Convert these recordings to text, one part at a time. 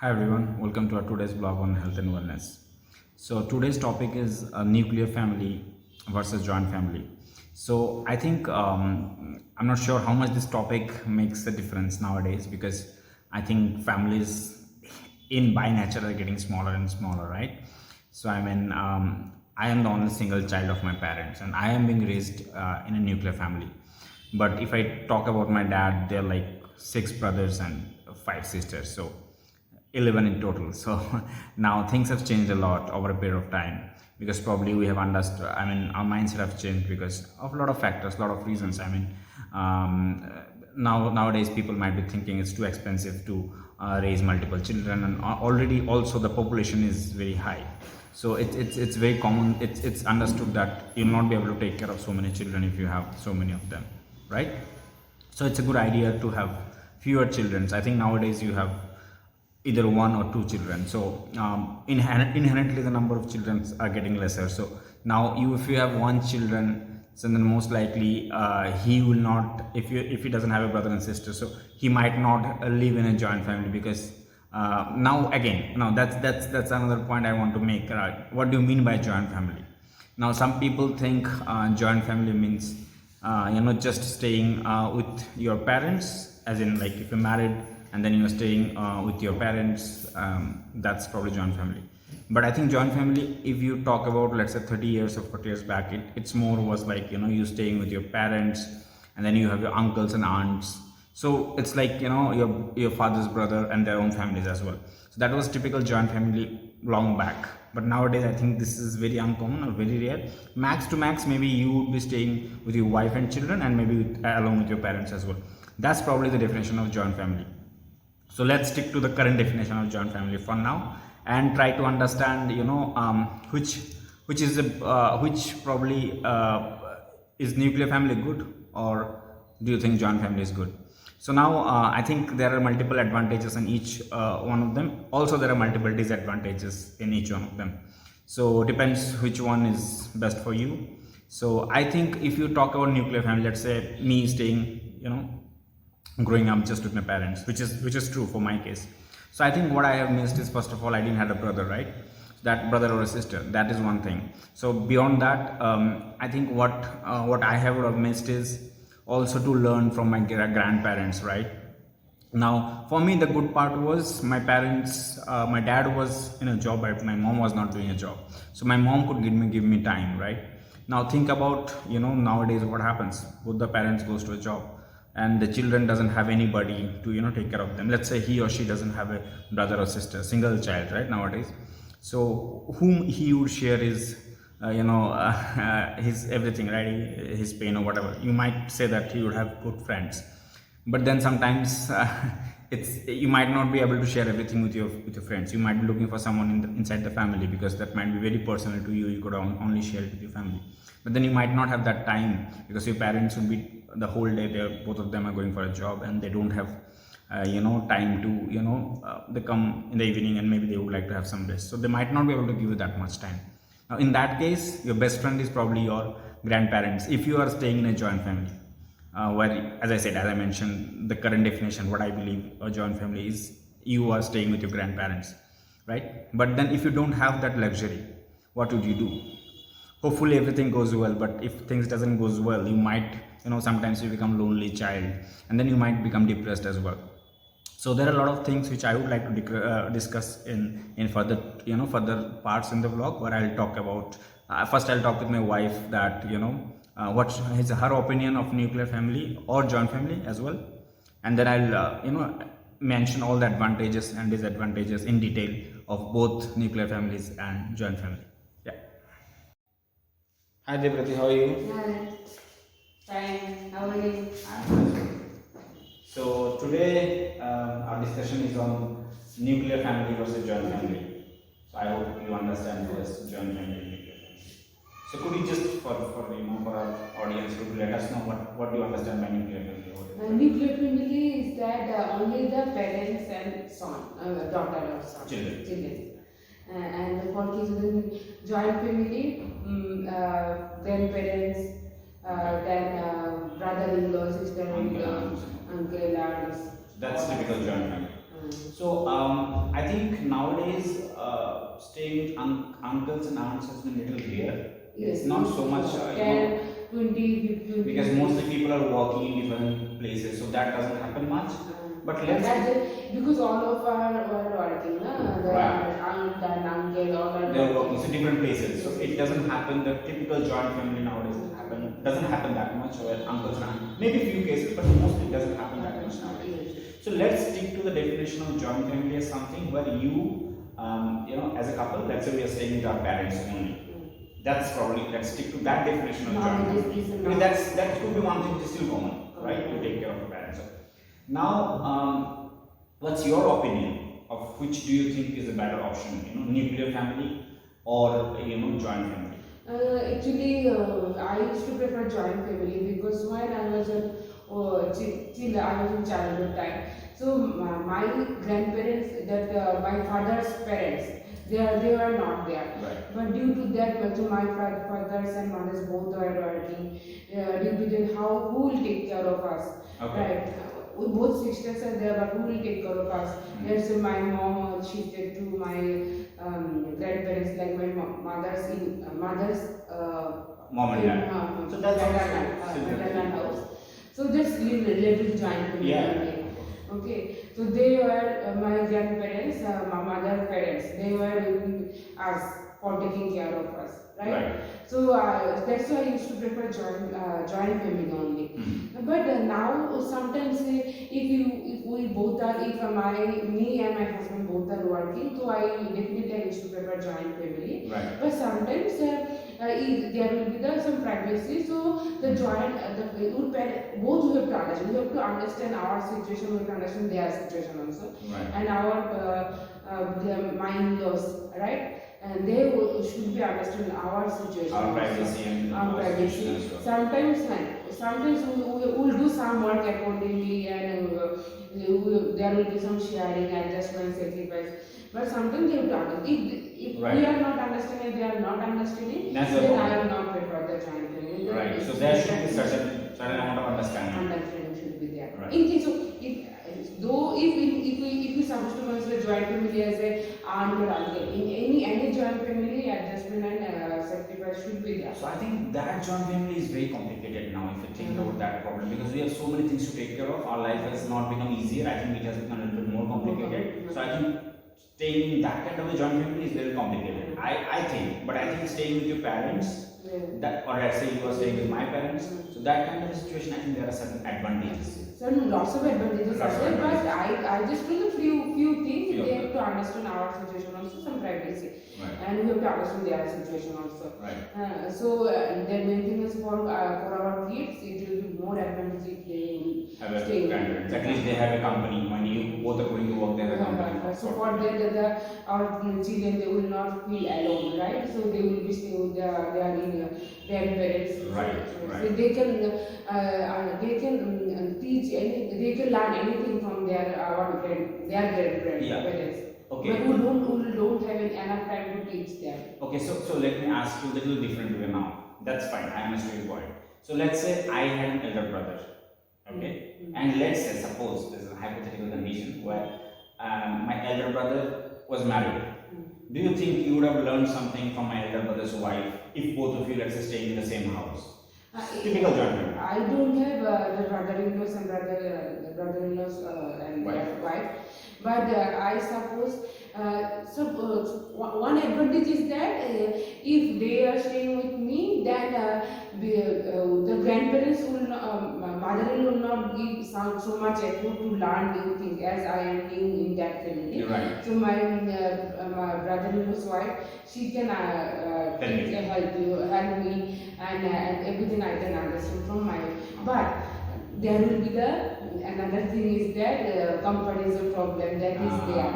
Hi everyone, welcome to our today's blog on health and wellness. So today's topic is a nuclear family versus joint family. So I think I'm not sure how much this topic makes a difference nowadays because I think families in by nature are getting smaller and smaller, right? So I am the only single child of my parents, and I am being raised in a nuclear family. But if I talk about my dad, they're like six brothers and five sisters. So 11 in total. So now things have changed a lot over a period of time because probably we have understood, our mindset have changed because of a lot of factors, a lot of reasons. Nowadays people might be thinking it's too expensive to raise multiple children, and already also the population is very high. So it's very common, it's understood that you'll not be able to take care of so many children if you have so many of them, right? So it's a good idea to have fewer children. I think nowadays you have either one or two children. So inherently the number of children are getting lesser. So now if you have one children, so then most likely he will not, if he doesn't have a brother and sister, so he might not live in a joint family because now that's another point I want to make. What do you mean by joint family? Now some people think joint family means just staying with your parents, as in like if you're married and then you're staying with your parents, that's probably joint family. But I think joint family, if you talk about let's say 30 years or 40 years back, it's more was like you staying with your parents, and then you have your uncles and aunts. So it's like your father's brother and their own families as well. So that was typical joint family long back. But nowadays I think this is very uncommon or very rare. Max to max, maybe you would be staying with your wife and children, and maybe along with your parents as well. That's probably the definition of joint family. So let's stick to the current definition of joint family for now and try to understand which probably is nuclear family good, or do you think joint family is good? So now I think there are multiple advantages in each one of them. Also there are multiple disadvantages in each one of them. So depends which one is best for you. So I think if you talk about nuclear family, let's say me staying growing up just with my parents, which is true for my case. So I think what I have missed is, first of all, I didn't have a brother, right? That brother or a sister, that is one thing. So beyond that, I think what I have missed is also to learn from my grandparents, right? Now for me the good part was my parents, my dad was in a job, but my mom was not doing a job, so my mom could give me time, right? Now think about nowadays what happens, both the parents goes to a job and the children doesn't have anybody to take care of them. Let's say he or she doesn't have a brother or sister, single child, right, nowadays. So whom he would share his his everything, right? His pain or whatever. You might say that he would have good friends, but then sometimes it's you might not be able to share everything with your friends. You might be looking for someone inside the family because that might be very personal to you. You could only share it with your family, but then you might not have that time because your parents would be the whole day there. Both of them are going for a job and they don't have time to they come in the evening and maybe they would like to have some rest, so they might not be able to give you that much time. Now in that case your best friend is probably your grandparents if you are staying in a joint family, where, as I mentioned, the current definition, what I believe a joint family is, you are staying with your grandparents, right? But then if you don't have that luxury, what would you do? Hopefully everything goes well, but if things doesn't goes well, you might sometimes you become lonely child, and then you might become depressed as well. So there are a lot of things which I would like to discuss in further further parts in the vlog, where I'll talk about first I'll talk with my wife that what is her opinion of nuclear family or joint family as well, and then I'll mention all the advantages and disadvantages in detail of both nuclear families and joint family. Yeah. Hi Devrati, how are you? Hi, fine. How are you? I'm fine. So today our discussion is on nuclear family versus joint family. So I hope you understand first joint family and nuclear family. So could you just for our audience, could you let us know what do you understand by nuclear family? Nuclear family is that only the parents and son, daughter or son, children. And for kids in joint family, grandparents, then brother-in-law, sister-in-law, uncle, aunts. That's typical joint family. So I think nowadays staying with uncles and aunts has been a little rare. It's not so much, 10, 20, 15. because mostly people are working in different places, so that doesn't happen much. But let's Because all of are working, na? The Right. aunt and uncle, all are they're working so different places, so it doesn't happen. The typical joint family nowadays doesn't happen that much, where uncles and aunts, maybe few cases, but mostly it doesn't happen that much nowadays. So let's stick to the definition of joint family as something where as a couple, let's say we are staying with our parents only. That's probably, let's stick to that definition of joint family. Because that could be one thing which is still common, right? To take care of your parents. Now, what's your opinion of which do you think is a better option? Nuclear family or joint family? Actually, I used to prefer joint family because when I was I was in childhood time. So my grandparents, my father's parents, they were not there. Right. But due to that, so my fathers and mothers both were working. Due to that, who will take care of us? Okay. Right. Both sisters are there, but who will take care of us? Let's say my mom shifted to my grandparents, like my mother's Mom and dad. So that's maternal house. So just little joint family. Yeah. Okay, so they were my grandparents, my mother's parents. They were with us for taking care of us, right? So that's why I used to prefer joint family only. But now sometimes if we both are, me and my husband both are working, so I definitely used to prefer joint family. Right. But sometimes there will be some privacy, so the joint both we have to understand. We have to understand our situation, we have to understand their situation also, Right. and my in-laws, right? And they should be understand our situation. Our privacy and our privacy. as well. Sometimes we will do some work accordingly, and there will be some sharing, adjustment, sacrifice. But sometimes they have to understand. If Right. we are not understanding, they are not understanding, That's the then problem. I will not prefer the joint family. Right. So there should be certain amount of understanding. Understanding should be there. Right. In case of if we supposed to consider joint family as a aunt or uncle, in any joint family, adjustment and sacrifice should be there. So I think that joint family is very complicated now if you think about that problem, because we have so many things to take care of. Our life has not become easier. I think it has become a little bit more complicated. So I think staying in that kind of a joint family is very complicated. I think, but I think staying with your parents, or let's say you are staying with my parents, so that kind of a situation, I think there are certain advantages. Lots of advantages are there, but I just told a few things. Few They of have to understand our situation also, some privacy, Right. and we have to understand their situation also. Right. So the main thing is for our kids, it will be more advantage if they Have a stay. grandparents. At least they have a company. When you both are going to work, they have a company. So for that, our children, they will not feel alone, right? So they will be staying with their grandparents. Right, So they can teach they can learn anything from their grandparents. Yeah. Okay. But we don't have enough time to teach them. Okay, so let me ask you a little different way now. That's fine, I understand your point. So let's say I had an elder brother, okay? And let's say, suppose there's a hypothetical condition where my elder brother was married. Do you think you would have learned something from my elder brother's wife if both of you, let's say, staying in the same house? Typical joint family. I don't have the brother-in-laws and brother-in-laws and their wife, but I suppose one advantage is that if they are staying with me, then the grandparents will mother-in-law will not give so much effort to learn new things as I am new in that family. Right. So my brother-in-law's wife, she can help me, and everything I can understand from my. But there will be another thing is that comparison problem that is there.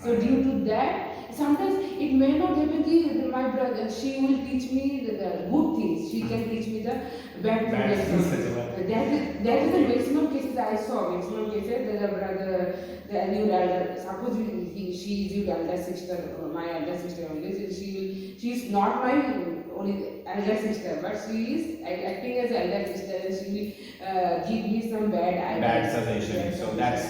So due to that, sometimes it may not happen that my brother, she will teach me the good things. She can teach me the bad things. That is the maximum cases I saw. Maximum cases that the elder, suppose she is your elder sister, my elder sister only. So she is not my only elder sister, but she is acting as elder sister, and she will give me some bad ideas. Bad suggestions. So that's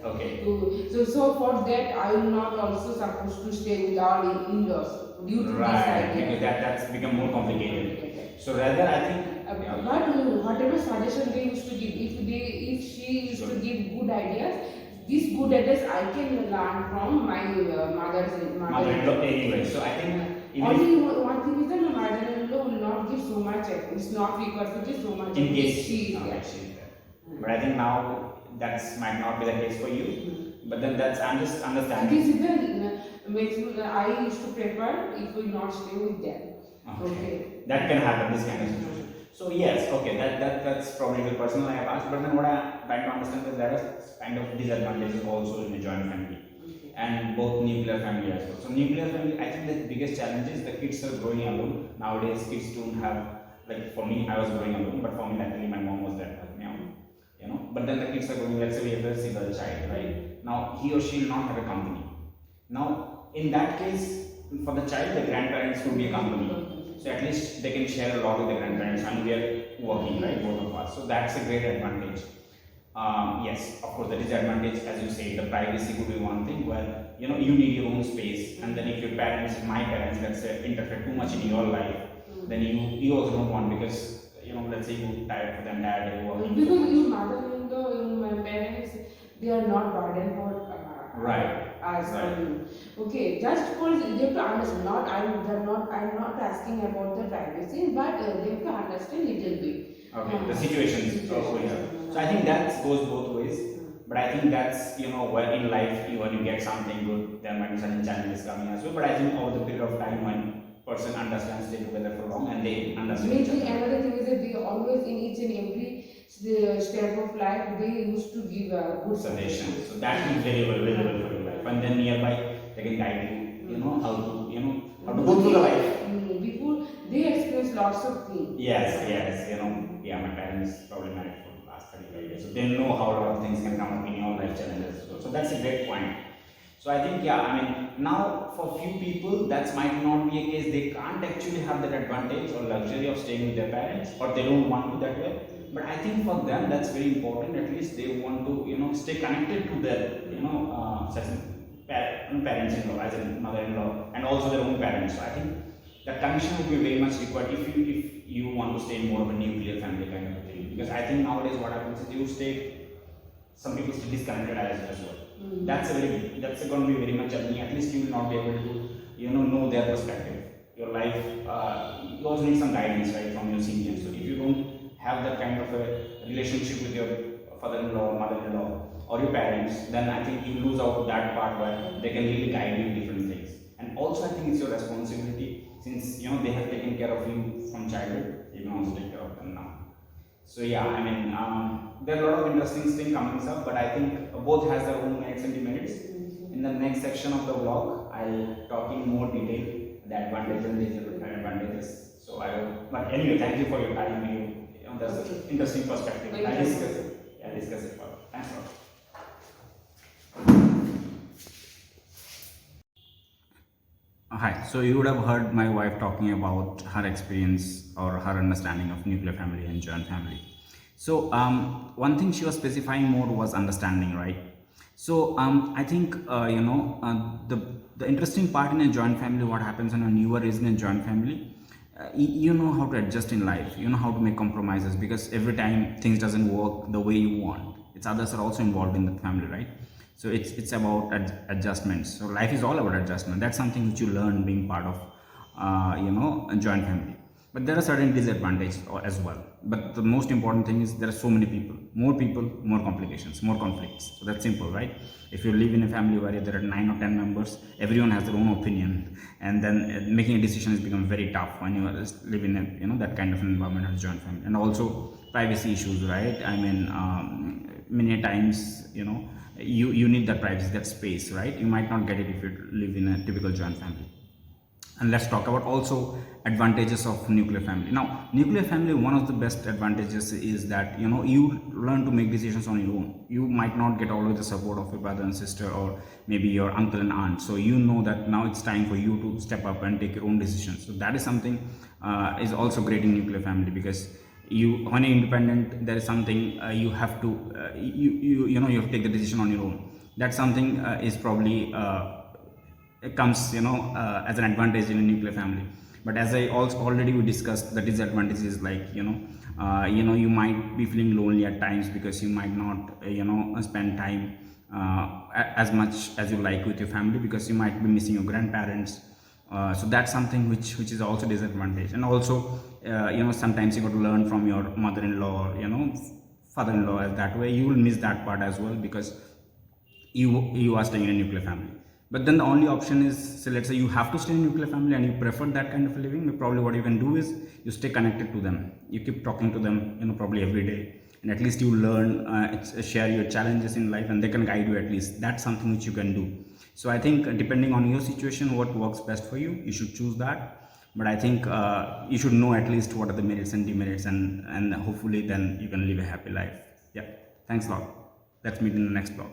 Okay. So for that, I am not also supposed to stay with our in-laws due to this Right, idea. because that's become more complicated. So rather, I think. But whatever suggestion they used to give, if she used to give good ideas, these good ideas I can learn from my Mother-in-law anyway. So I think only one thing is that my mother-in-law will not give so much effort. It's not required to give so much in effort. case She is okay, there. she is there. But I think now that might not be the case for you. But then I'm just It understanding. is even makes me, I used to prefer if we not stay with them. Okay. That can happen, this kind of situation. So yes, okay, that's probably the personal I have asked. But then what I'm trying to understand is there are kind of disadvantages also in a joint family. And both nuclear family as well. So nuclear family, I think the biggest challenge is the kids are growing alone. Nowadays, kids don't have, like for me, I was growing alone, but for me, luckily my mom was there to help me out. You know, but then the kids are growing. Let's say we have a single child, right? Now he or she will not have a company. Now in that case, for the child, the grandparents will be a company. So at least they can share a lot with the grandparents, and we are working, right, both of us. So that's a great advantage. Yes, of course, the disadvantage, as you say, the privacy could be one thing where you need your own space, and then if your parents, my parents, let's say, interfere too much in your life, then you also don't want because let's say you tired for the entire day working. Because your mother-in-law, my parents, they are not burden for right. As right. Okay, just for they have to understand. I'm not asking about the privacy, but they have to understand little bit. Okay, the situations. Oh, yeah. So I think that goes both ways. But I think that's where in life when you get something good, there might be certain challenges coming as well. But I think over the period of time when person understands stay together for long and they understand. Maybe another thing is that they always in each and every step of life they used to give a good suggestion. So that is very valuable for your life. And then nearby they can guide you, how to go through the life. Before they experience lots of things. Yes. My parents probably married for the last 35 years, so they know how a lot of things can come up in your life challenges as well. So that's a great point. So I think now for few people that might not be a case. They can't actually have that advantage or luxury of staying with their parents, or they don't want to that way. But I think for them that's very important. At least they want to stay connected to their parents-in-law, as in mother-in-law, and also their own parents. So I think that connection would be very much required if you want to stay in more of a nuclear family kind of a thing. Because I think nowadays what happens is some people stay disconnected as well. That's going to be very much challenging. At least you will not be able to know their perspective. Your life, you also need some guidance, right, from your seniors. So if you don't have that kind of a relationship with your father-in-law, mother-in-law, or your parents, then I think you lose out that part where they can really guide you in different things. And also I think it's your responsibility, since they have taken care of you from childhood, you can also take care of them now. So yeah, there are a lot of interesting things coming up, but I think both has their own merits and demerits. In the next section of the vlog, I'll talk in more detail the advantages and disadvantages. So but anyway, thank you for your time. That's an interesting perspective. I'll discuss it further. Thanks a lot. Hi, so you would have heard my wife talking about her experience or her understanding of nuclear family and joint family. So one thing she was specifying more was understanding, right? So I think the interesting part in a joint family, what happens when you are raised in a joint family, you know how to adjust in life, you know how to make compromises, because every time things doesn't work the way you want, it's others are also involved in the family, right? So it's about adjustments. So life is all about adjustment. That's something which you learn being part of a joint family. But there are certain disadvantages as well. But the most important thing is there are so many people, more complications, more conflicts. So that's simple, right? If you live in a family where there are 9 or 10 members, everyone has their own opinion, and then making a decision has become very tough when you live in that kind of an environment as a joint family. And also privacy issues, right? Many times you need that privacy, that space, right? You might not get it if you live in a typical joint family. And let's talk about also advantages of nuclear family. Now, nuclear family, one of the best advantages is that you learn to make decisions on your own. You might not get always the support of your brother and sister, or maybe your uncle and aunt. So you know that now it's time for you to step up and take your own decisions. So that is something is also great in nuclear family, because when you're independent, there is something you have to you have to take the decision on your own. That's something is probably it comes as an advantage in a nuclear family. But as I also already we discussed, the disadvantages, like you might be feeling lonely at times because you might not spend time as much as you like with your family, because you might be missing your grandparents. So that's something which is also disadvantage. And also sometimes you got to learn from your mother-in-law or father-in-law, as that way you will miss that part as well, because you are staying in a nuclear family. But then the only option is, so let's say you have to stay in a nuclear family and you prefer that kind of living, probably what you can do is you stay connected to them, you keep talking to them probably every day, and at least you learn, share your challenges in life, and they can guide you. At least that's something which you can do. So I think depending on your situation, what works best for you should choose that. But I think you should know at least what are the merits and demerits, and hopefully then you can live a happy life. Yeah, thanks a lot. Let's meet in the next blog.